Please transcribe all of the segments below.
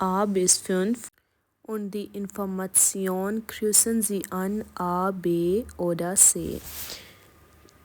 A bis 5 und die Information kreuzen Sie an A, B oder C।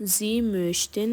Sie möchten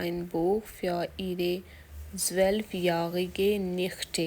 ein Buch für ihre 12-jährige Nichte,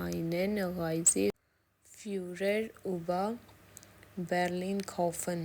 einen Reiseführer über Berlin kaufen,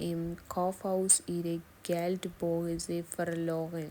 im Kaufhaus ihre Geldbörse verloren,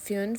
5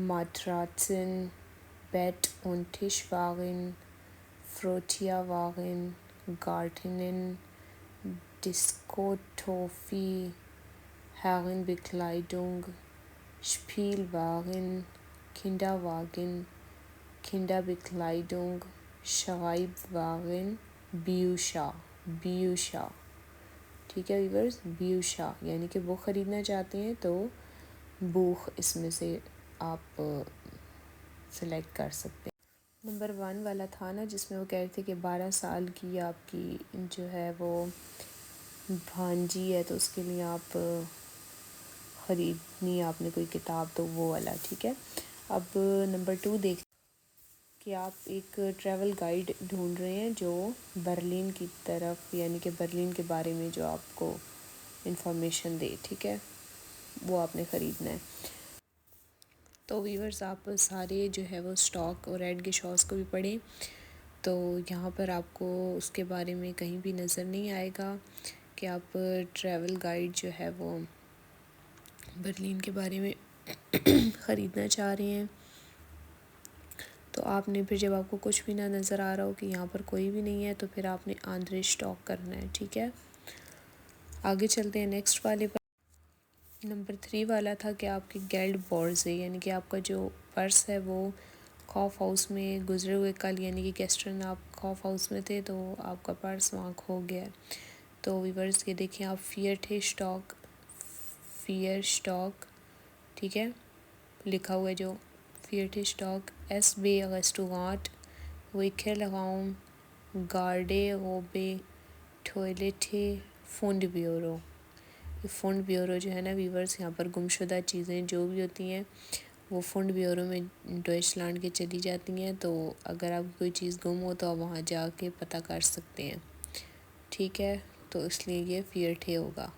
Matratzen, Bett- und Tischwaren, Frottierwaren, Gartenen, Diskotoffee, Herrenbekleidung, Spielwaren, Kinderwagen, Kinderbekleidung, Schreibwaren, بیوشا بیوشا، ٹھیک ہے viewers, بیوشا یعنی کہ بک خریدنا چاہتے ہیں تو بوخ اس میں سے آپ سلیکٹ کر سکتے ہیں۔ نمبر 1 والا تھا نا جس میں وہ کہہ رہے تھے کہ 12 سال کی آپ کی جو ہے وہ بھانجی ہے تو اس کے لیے آپ خریدنی آپ نے کوئی کتاب، تو وہ والا ٹھیک ہے۔ اب نمبر 2 دیکھ کہ آپ ایک ٹریول گائیڈ ڈھونڈ رہے ہیں جو برلن کی طرف یعنی کہ برلن کے بارے میں جو آپ کو انفارمیشن دے، ٹھیک ہے، وہ آپ نے خریدنا ہے۔ تو ویورز آپ سارے جو ہے وہ اسٹاک اور ایڈ کے شوز کو بھی پڑھیں، تو یہاں پر آپ کو اس کے بارے میں کہیں بھی نظر نہیں آئے گا کہ آپ ٹریول گائیڈ جو ہے وہ برلن کے بارے میں خریدنا چاہ رہے ہیں۔ تو آپ نے پھر جب آپ کو کچھ بھی نہ نظر آ رہا ہو کہ یہاں پر کوئی بھی نہیں ہے تو پھر آپ نے آندھرے اسٹاک کرنا ہے، ٹھیک ہے۔ آگے چلتے ہیں نیکسٹ والے پر۔ نمبر 3 والا تھا کہ آپ کے گیلڈ بورزے یعنی کہ آپ کا جو پرس ہے وہ خوف ہاؤس میں گزرے ہوئے کل یعنی کہ گیسٹرن آپ خوف ہاؤس میں تھے تو آپ کا پرس وہاں کھو گیا ہے۔ تو ویورز یہ دیکھیں آپ فیئر اسٹاک ٹھیک ہے لکھا ہوا ہے جو فیئر اسٹاک ایس بے ریسٹورانٹ ویکھر راؤم گارڈے روبے ٹوائلٹے فنڈ بیورو۔ یہ فنڈ بیورو جو ہے نا ویورز یہاں پر گمشدہ چیزیں جو بھی ہوتی ہیں وہ فنڈ بیورو میں ڈویچ لینڈ کے چلی جاتی ہیں، تو اگر آپ کوئی چیز گم ہو تو آپ وہاں جا کے پتہ کر سکتے ہیں، ٹھیک ہے۔ تو اس لیے یہ فیئرٹے ہوگا،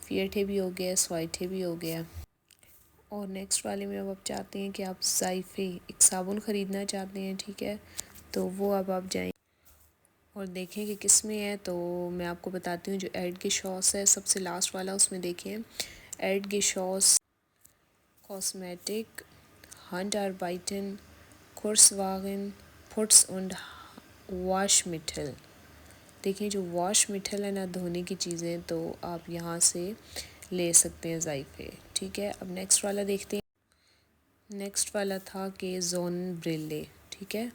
فیئرٹے بھی ہو گیا، سوائٹے بھی ہو گیا۔ اور نیکسٹ والے میں اب آپ چاہتے ہیں کہ آپ ذائفے ایک صابن خریدنا چاہتے ہیں، ٹھیک ہے، تو وہ اب آپ جائیں اور دیکھیں کہ کس میں ہے۔ تو میں آپ کو بتاتی ہوں جو ایڈ کے شوس ہے سب سے لاسٹ والا، اس میں دیکھیں ایڈ کے شوس کاسمیٹک ہنٹ اربائٹن کورس واگن پٹس اینڈ واش مٹل۔ دیکھیں جو واش مٹل ہے نا دھونے کی چیزیں تو آپ یہاں سے لے سکتے ہیں ذائفے، ٹھیک ہے۔ اب نیکسٹ والا دیکھتے ہیں۔ نیکسٹ والا تھا کہ زون بریلے، ٹھیک ہے،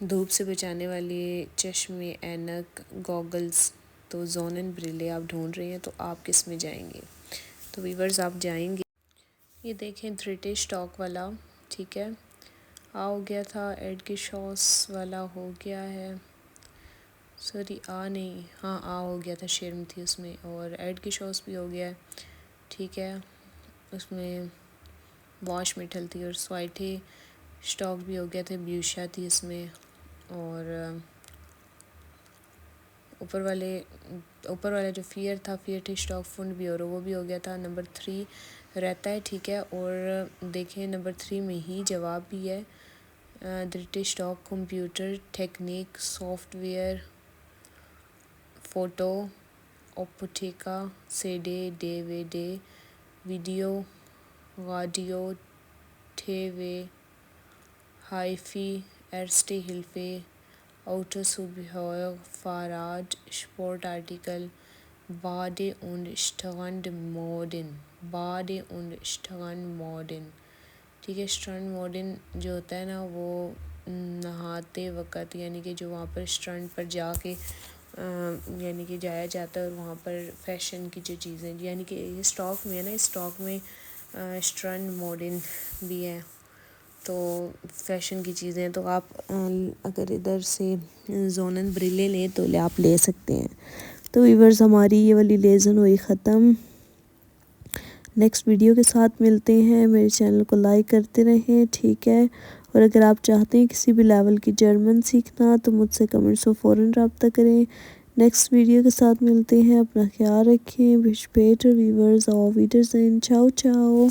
دھوپ سے بچانے والے چشمے اینک گوگلز، تو زون بریلے آپ ڈھونڈ رہے ہیں تو آپ کس میں جائیں گے؟ تو ویورز آپ جائیں گے یہ دیکھیں تھریٹے اسٹاک والا، ٹھیک ہے، ہو گیا تھا ایڈ کے شوس والا ہو گیا ہے، سوری نہیں ہاں ہو گیا تھا شیرم تھی اس میں، اور ایڈ کے شوز بھی ہو گیا ہے، ٹھیک ہے، اس میں واش مٹل تھی اور سوائٹے اسٹاک بھی ہو گیا تھا، بیوشا تھی اس میں، اور اوپر والا جو فیئر تھا فیئر اسٹاک فنڈ بھی وہ بھی ہو گیا تھا۔ نمبر 3 رہتا ہے، ٹھیک ہے، اور دیکھیں نمبر 3 میں ہی جواب بھی ہے، درٹے stock computer technique software photo اوپٹیکا سیڈے ڈے وے ڈے ویڈیو گاڈیو ٹھے وے ہائفی ایرسٹے ہلفے آؤٹو سوبہوئر فاراد اسپورٹ آرٹیکل باڈے und اسٹرنڈ ماڈن، ٹھیک ہے۔ اسٹرنڈ ماڈن جو ہوتا ہے نا وہ نہاتے وقت یعنی کہ جو وہاں پر اسٹرنڈ پر جا کے یعنی کہ جایا جاتا ہے اور وہاں پر فیشن کی جو چیزیں یعنی کہ یہ اسٹاک میں ہے نا، اسٹاک میں اسٹرنڈ ماڈن بھی ہے تو فیشن کی چیزیں، تو آپ اگر ادھر سے زونن بریلے لیں تو آپ لے سکتے ہیں۔ تو ویورز ہماری یہ والی لیزن ہوئی ختم، نیکسٹ ویڈیو کے ساتھ ملتے ہیں، میرے چینل کو لائک کرتے رہیں، ٹھیک ہے، اور اگر آپ چاہتے ہیں کسی بھی لیول کی جرمن سیکھنا تو مجھ سے کمنٹس کو فوراً رابطہ کریں۔ نیکسٹ ویڈیو کے ساتھ ملتے ہیں، اپنا خیال رکھیں، وش پیٹر ویورز اور ویڈرزین، چاؤ چاؤ۔